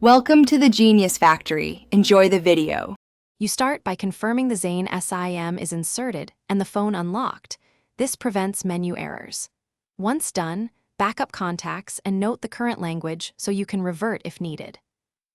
Welcome to the Genius Factory. Enjoy the video. You start by confirming the Zain Sim is inserted and the phone unlocked. This prevents menu errors. Once done, backup contacts and note the current language so you can revert if needed.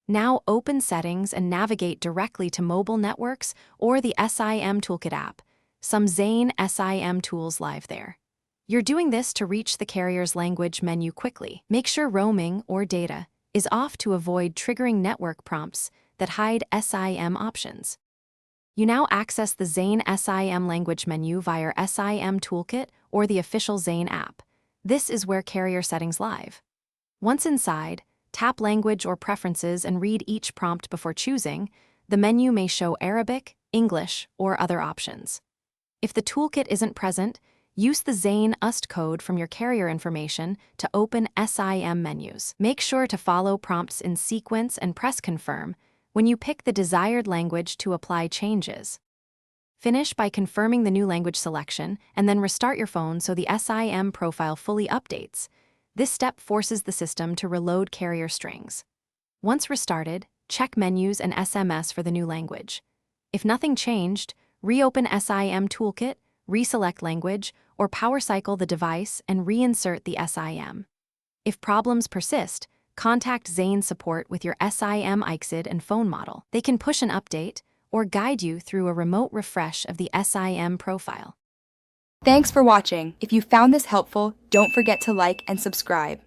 Now open Settings and navigate directly to mobile networks or the SIM Toolkit app. Some Zain SIM tools live there. You're doing this to reach the carrier's language menu quickly. Make sure roaming or data is off to avoid triggering network prompts that hide SIM options. You now access the Zain SIM language menu via SIM Toolkit or the official Zain app. This is where carrier settings live. Once inside, tap Language or Preferences and read each prompt before choosing. The menu may show Arabic, English, or other options. If the toolkit isn't present, use the Zain UST code from your carrier information to open SIM menus. Make sure to follow prompts in sequence and press Confirm when you pick the desired language to apply changes. Finish by confirming the new language selection and then restart your phone so the SIM profile fully updates. This step forces the system to reload carrier strings. Once restarted, check menus and SMS for the new language. If nothing changed, reopen SIM Toolkit, reselect language, or power cycle the device and reinsert the SIM. If problems persist, contact Zain support with your SIM ICSID and phone model. They can push an update or guide you through a remote refresh of the SIM profile. Thanks for watching. If you found this helpful, don't forget to like and subscribe.